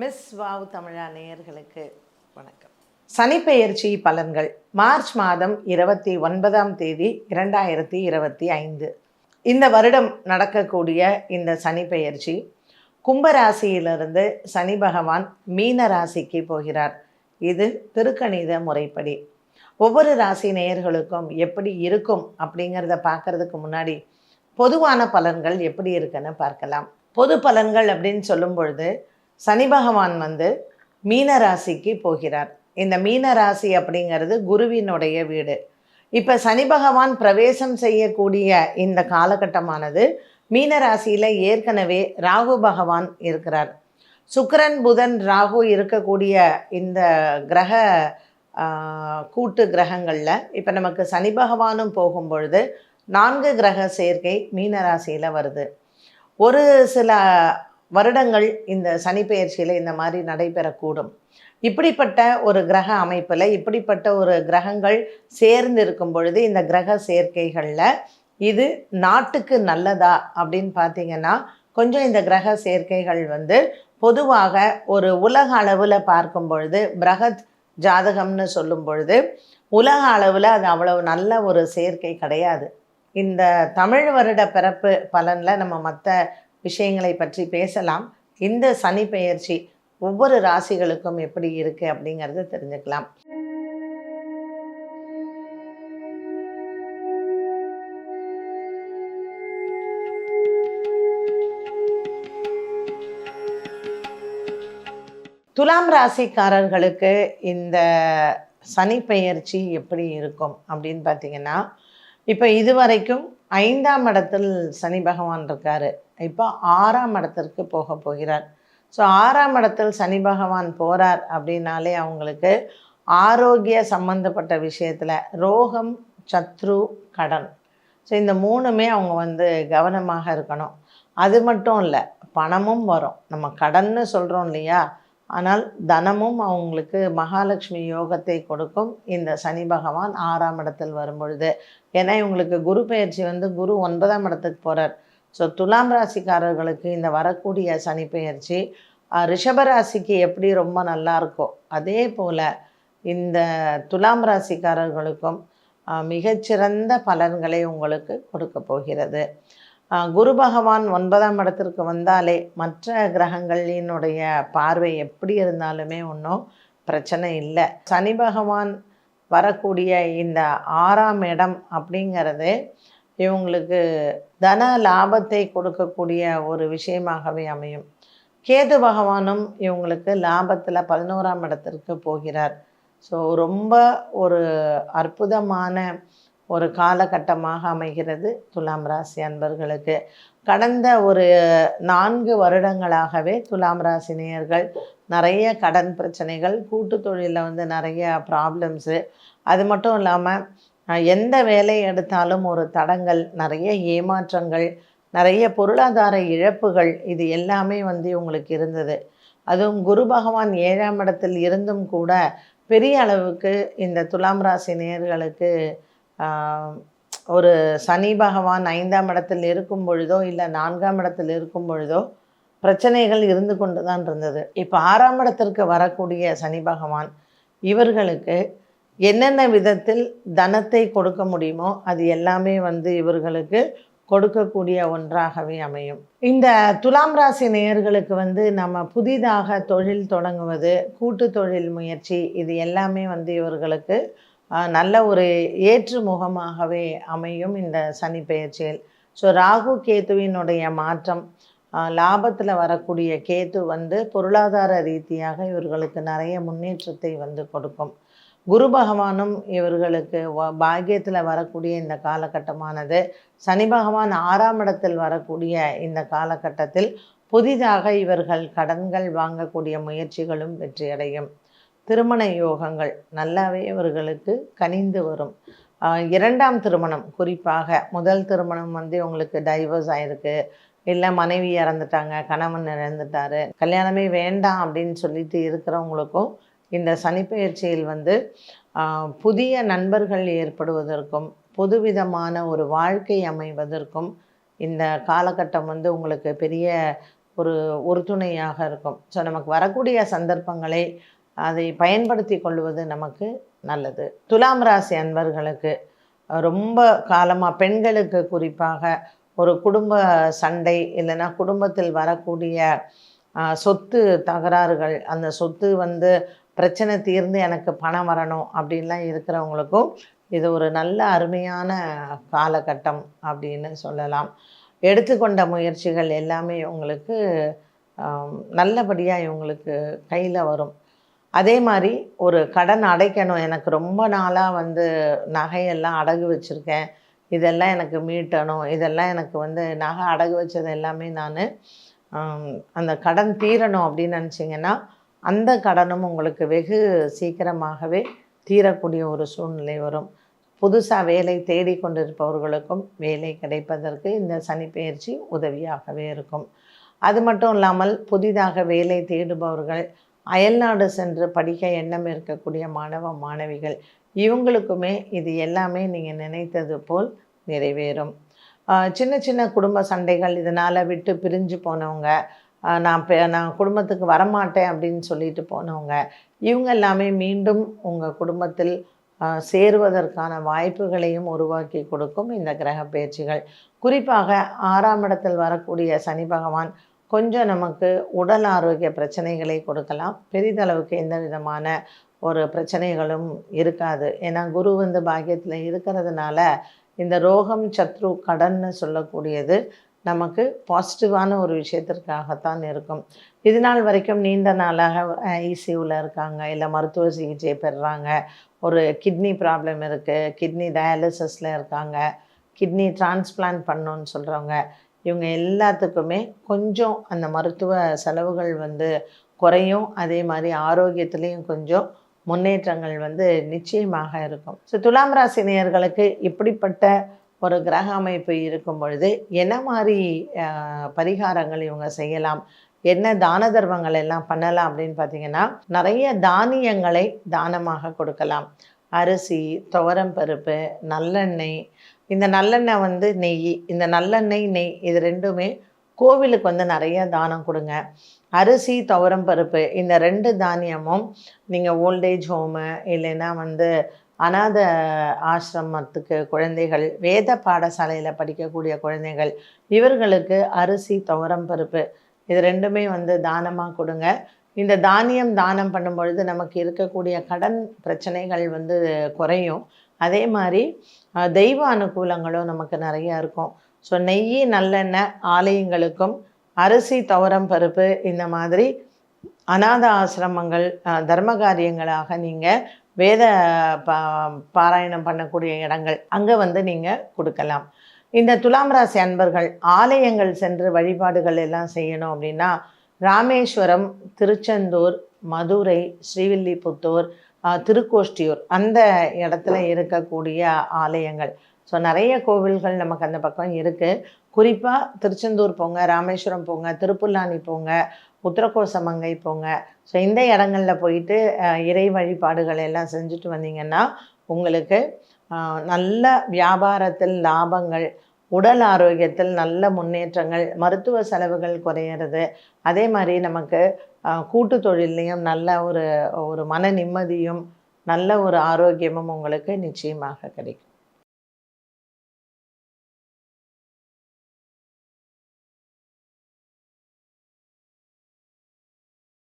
Miss wow தமிழா நேயர்களுக்கு வணக்கம். சனிப்பெயர்ச்சி பலன்கள் மார்ச் மாதம் 29ஆம் தேதி 2025. இந்த வருடம் நடக்கக்கூடிய இந்த சனிப்பெயர்ச்சி கும்பராசியிலிருந்து சனி பகவான் மீன ராசிக்கு போகிறார். இது திருக்கணித முறைப்படி ஒவ்வொரு ராசி நேயர்களுக்கும் எப்படி இருக்கும் அப்படிங்கிறத பார்க்கறதுக்கு முன்னாடி பொதுவான பலன்கள் எப்படி இருக்குன்னு பார்க்கலாம். பொது பலன்கள் அப்படின்னு சொல்லும் பொழுது சனி பகவான் மீன ராசிக்கு போகிறார். இந்த மீன ராசி அப்படிங்கிறது குருவினுடைய வீடு. இப்போ சனி பகவான் பிரவேசம் செய்யக்கூடிய இந்த காலகட்டமானது மீன ராசியில் ஏற்கனவே ராகு பகவான் இருக்கிறார். சுக்கிரன் புதன் ராகு இருக்கக்கூடிய இந்த கிரக கூட்டு கிரகங்களில் இப்போ நமக்கு சனி பகவானும் போகும் பொழுது 4 கிரக சேர்க்கை மீன ராசியில் வருது. ஒரு சில வருடங்கள் இந்த சனி பெயர்ச்சியில் இந்த மாதிரி நடைபெறக்கூடும். இப்படிப்பட்ட ஒரு கிரக அமைப்பில் இப்படிப்பட்ட ஒரு கிரகங்கள் சேர்ந்து இருக்கும் பொழுது இந்த கிரக சேர்க்கைகளில் இது நாட்டுக்கு நல்லதா அப்படின்னு பார்த்தீங்கன்னா கொஞ்சம் இந்த கிரக சேர்க்கைகள் பொதுவாக ஒரு உலக அளவில் பார்க்கும் பொழுது பிரகத் ஜாதகம்னு சொல்லும் பொழுது உலக அளவில் அது அவ்வளவு நல்ல ஒரு சேர்க்கை கிடையாது. இந்த தமிழ் வருட பிறப்பு பலனில் நம்ம மற்ற விஷயங்களை பற்றி பேசலாம். இந்த சனி பெயர்ச்சி ஒவ்வொரு ராசிகளுக்கும் எப்படி இருக்குது அப்படிங்கிறத தெரிஞ்சுக்கலாம். துலாம் ராசிக்காரர்களுக்கு இந்த சனி பெயர்ச்சி எப்படி இருக்கும் அப்படின்னு பார்த்தீங்கன்னா, இப்போ இதுவரைக்கும் 5ஆம் இடத்தில் சனி பகவான் இருக்கார். இப்போ 6ஆம் இடத்திற்கு போகிறார். ஸோ 6ஆம் இடத்தில் சனி பகவான் போகிறார் அப்படின்னாலே அவங்களுக்கு ஆரோக்கிய சம்பந்தப்பட்ட விஷயத்தில் ரோகம், சத்ரு, கடன், ஸோ இந்த 3மே அவங்க கவனமாக இருக்கணும். அது மட்டும் இல்லை, பணமும் வரும். நம்ம கடன்னு சொல்கிறோம் இல்லையா, ஆனால் தனமும் அவங்களுக்கு மகாலட்சுமி யோகத்தை கொடுக்கும் இந்த சனி பகவான் 6ஆம் இடத்தில் வரும்பொழுது. ஏன்னா இவங்களுக்கு குரு பெயர்ச்சி குரு 9ஆம் இடத்துக்கு போகிறார். ஸோ துலாம் ராசிக்காரர்களுக்கு இந்த வரக்கூடிய சனி பெயர்ச்சி ரிஷபராசிக்கு எப்படி ரொம்ப நல்லா இருக்கோ அதே போல் இந்த துலாம் ராசிக்காரர்களுக்கும் மிகச்சிறந்த பலன்களை உங்களுக்கு கொடுக்க போகிறது. குரு பகவான் 9ஆம் இடத்திற்கு வந்தாலே மற்ற கிரகங்களினுடைய பார்வை எப்படி இருந்தாலுமே ஒன்றும் பிரச்சனை இல்லை. சனி பகவான் வரக்கூடிய இந்த 6ஆம் இடம் அப்படிங்கிறது இவங்களுக்கு தன லாபத்தை கொடுக்கக்கூடிய ஒரு விஷயமாகவே அமையும். கேது பகவானும் இவங்களுக்கு லாபத்தில் 11ஆம் இடத்திற்கு போகிறார். ஸோ ரொம்ப ஒரு அற்புதமான ஒரு காலகட்டமாக அமைகிறது துலாம் ராசி அன்பர்களுக்கு. கடந்த ஒரு 4 வருடங்களாகவே துலாம் ராசி நேயர்கள் நிறைய கடன் பிரச்சனைகள், கூட்டு தொழிலில் நிறைய ப்ராப்ளம்ஸு, அது மட்டும் இல்லாமல் எந்த வேலை எடுத்தாலும் ஒரு தடங்கள், நிறைய ஏமாற்றங்கள், நிறைய பொருளாதார இழப்புகள், இது எல்லாமே உங்களுக்கு இருந்தது. அதுவும் குரு பகவான் 7ஆம் இடத்தில் இருந்தும் கூட பெரிய அளவுக்கு இந்த துலாம் ராசி நேயர்களுக்கு ஒரு சனி பகவான் 5ஆம் இடத்தில் இருக்கும் பொழுதோ இல்லை 4ஆம் இடத்தில் இருக்கும் பொழுதோ பிரச்சனைகள் இருந்து கொண்டு தான் இருந்தது. இப்போ 6ஆம் இடத்திற்கு வரக்கூடிய சனி பகவான் இவர்களுக்கு என்னென்ன விதத்தில் தனத்தை கொடுக்க முடியுமோ அது எல்லாமே இவர்களுக்கு கொடுக்கக்கூடிய ஒன்றாகவே அமையும். இந்த துலாம் ராசி நேயர்களுக்கு நம்ம புதிதாக தொழில் தொடங்குவது, கூட்டு தொழில் முயற்சி, இது எல்லாமே இவர்களுக்கு நல்ல ஒரு ஏற்று முகமாகவே அமையும் இந்த சனி பெயர்ச்சியில். ஸோ ராகு கேத்துவினுடைய மாற்றம், லாபத்தில் வரக்கூடிய கேத்து பொருளாதார ரீதியாக இவர்களுக்கு நிறைய முன்னேற்றத்தை கொடுக்கும். குரு பகவானும் இவர்களுக்கு பாக்கியத்தில் வரக்கூடிய இந்த காலகட்டமானது சனி பகவான் 6ஆம் இடத்தில் வரக்கூடிய இந்த காலகட்டத்தில் புதிதாக இவர்கள் கடன்கள் வாங்கக்கூடிய முயற்சிகளும் வெற்றியடையும். திருமண யோகங்கள் நல்லாவே இவர்களுக்கு கனிந்து வரும். 2ஆம் திருமணம், குறிப்பாக முதல் திருமணம் உங்களுக்கு டைவர்ஸ் ஆகிருக்கு, இல்லை மனைவி இறந்துட்டாங்க, கணவன் இறந்துட்டார், கல்யாணமே வேண்டாம் அப்படின்னு சொல்லிட்டு இருக்கிறவங்களுக்கும் இந்த சனிப்பெயர்ச்சியில் புதிய நண்பர்கள் ஏற்படுவதற்கும் புதுவிதமான ஒரு வாழ்க்கை அமைவதற்கும் இந்த காலகட்டம் உங்களுக்கு பெரிய ஒரு உறுதுணையாக இருக்கும். ஸோ நமக்கு வரக்கூடிய சந்தர்ப்பங்களை அதை பயன்படுத்தி கொள்வது நமக்கு நல்லது. துலாம் ராசி அன்பர்களுக்கு ரொம்ப காலமாக பெண்களுக்கு குறிப்பாக ஒரு குடும்ப சண்டை இல்லைன்னா குடும்பத்தில் வரக்கூடிய சொத்து தகராறுகள், அந்த சொத்து பிரச்சனை தீர்ந்து எனக்கு பணம் வரணும் அப்படின்லாம் இருக்கிறவங்களுக்கும் இது ஒரு நல்ல அருமையான காலகட்டம் அப்படின்னு சொல்லலாம். எடுத்துக்கொண்ட முயற்சிகள் எல்லாமே உங்களுக்கு நல்லபடியாக இவங்களுக்கு கையில் வரும். அதே மாதிரி ஒரு கடன் அடைக்கணும், எனக்கு ரொம்ப நாளாக நகையெல்லாம் அடகு வச்சுருக்கேன், இதெல்லாம் எனக்கு மீட்டணும், இதெல்லாம் எனக்கு நகை அடகு வச்சது எல்லாமே நான் அந்த கடன் தீரணும் அப்படின்னு நினச்சிங்கன்னா அந்த கடனும் உங்களுக்கு வெகு சீக்கிரமாகவே தீரக்கூடிய ஒரு சூழ்நிலை வரும். புதுசாக வேலை தேடி கொண்டிருப்பவர்களுக்கும் வேலை கிடைப்பதற்கு இந்த சனிப்பெயர்ச்சி உதவியாகவே இருக்கும். அது மட்டும் இல்லாமல் புதிதாக வேலை தேடுபவர்கள், அயல்நாடு சென்று படிக்க எண்ணம் இருக்கக்கூடிய மாணவ மாணவிகள், இவங்களுக்குமே இது எல்லாமே நீங்கள் நினைத்தது போல் நிறைவேறும். சின்ன சின்ன குடும்ப சண்டைகள் இதனால் விட்டு பிரிஞ்சு போனவங்க, நான் குடும்பத்துக்கு வரமாட்டேன் அப்படின்னு சொல்லிட்டு போனவங்க, இவங்க எல்லாமே மீண்டும் உங்கள் குடும்பத்தில் சேருவதற்கான வாய்ப்புகளையும் உருவாக்கி கொடுக்கும் இந்த கிரக பயிற்சிகள். குறிப்பாக 6ஆம் இடத்தில் வரக்கூடிய சனி பகவான் கொஞ்சம் நமக்கு உடல் ஆரோக்கிய பிரச்சனைகளை கொடுக்கலாம். பெரிதளவுக்கு எந்த விதமான ஒரு பிரச்சனைகளும் இருக்காது. ஏன்னா குரு பாக்கியத்தில் இருக்கிறதுனால இந்த ரோகம் சத்ரு கடன்னு சொல்லக்கூடியது நமக்கு பாசிட்டிவான ஒரு விஷயத்திற்காகத்தான் இருக்கும். இது நாள் வரைக்கும் நீண்ட நாளாக ஐசியூவில் இருக்காங்க, இல்லை மருத்துவ சிகிச்சை பெறுறாங்க, ஒரு கிட்னி ப்ராப்ளம் இருக்குது, கிட்னி டயாலிசிஸில் இருக்காங்க, கிட்னி டிரான்ஸ்பிளான்ட் பண்ணணுன்னு சொல்கிறவங்க, இவங்க எல்லாத்துக்குமே கொஞ்சம் அந்த மருத்துவ செலவுகள் குறையும். அதே மாதிரி ஆரோக்கியத்துலேயும் கொஞ்சம் முன்னேற்றங்கள் நிச்சயமாக இருக்கும். ஸோ துலாம் ராசி நேயர்களுக்கு இப்படிப்பட்ட ஒரு கிரக அமைப்பு இருக்கும் பொழுது என்ன மாதிரி பரிகாரங்கள் இவங்க செய்யலாம், என்ன தான தர்மங்கள் எல்லாம் பண்ணலாம் அப்படின்னு பார்த்தீங்கன்னா, நிறைய தானியங்களை தானமாக கொடுக்கலாம். அரிசி, துவரம் பருப்பு, நல்லெண்ணெய். இந்த நல்லெண்ணெய் நெய், இந்த நல்லெண்ணெய் நெய் இது ரெண்டுமே கோவிலுக்கு நிறைய தானம் கொடுங்க. அரிசி, துவரம் பருப்பு இந்த 2 தானியமும் நீங்கள் ஓல்டேஜ் ஹோமு இல்லைன்னா அநாத ஆசிரமத்துக்கு குழந்தைகள், வேத பாடசாலையில் படிக்கக்கூடிய குழந்தைகள், இவர்களுக்கு அரிசி, துவரம் பருப்பு இது ரெண்டுமே தானமாக கொடுங்க. இந்த தானியம் தானம் பண்ணும் பொழுது நமக்கு இருக்கக்கூடிய கடன் பிரச்சனைகள் குறையும். அதே மாதிரி தெய்வ அனுகூலங்களும் நமக்கு நிறையா இருக்கும். ஸோ நெய், நல்லெண்ணெய் ஆலயங்களுக்கும், அரிசி, துவரம் பருப்பு இந்த மாதிரி அநாத ஆசிரமங்கள், தர்ம காரியங்களாக நீங்கள் வேத பாராயணம் பண்ணக்கூடிய இடங்கள் அங்கே நீங்கள் கொடுக்கலாம். இந்த துலாம் ராசி அன்பர்கள் ஆலயங்கள் சென்று வழிபாடுகள் எல்லாம் செய்யணும் அப்படின்னா ராமேஸ்வரம், திருச்செந்தூர், மதுரை, ஸ்ரீவில்லிபுத்தூர், திருக்கோஷ்டியூர் அந்த இடத்துல இருக்கக்கூடிய ஆலயங்கள். ஸோ நிறைய கோவில்கள் நமக்கு அந்த பக்கம் இருக்குது. குறிப்பாக திருச்செந்தூர் போங்க, ராமேஸ்வரம் போங்க, திருப்புல்லானி போங்க, உத்திரகோசமங்கை போங்க. ஸோ இந்த இடங்களில் போயிட்டு இறை வழிபாடுகள் எல்லாம் செஞ்சுட்டு வந்தீங்கன்னா உங்களுக்கு நல்ல வியாபாரத்தில் லாபங்கள், உடல் ஆரோக்கியத்தில் நல்ல முன்னேற்றங்கள், மருத்துவ செலவுகள் குறையிறது. அதே மாதிரி நமக்கு கூட்டு தொழிலையும் நல்ல ஒரு மன நிம்மதியும் நல்ல ஒரு ஆரோக்கியமும் உங்களுக்கு நிச்சயமாக கிடைக்கும்.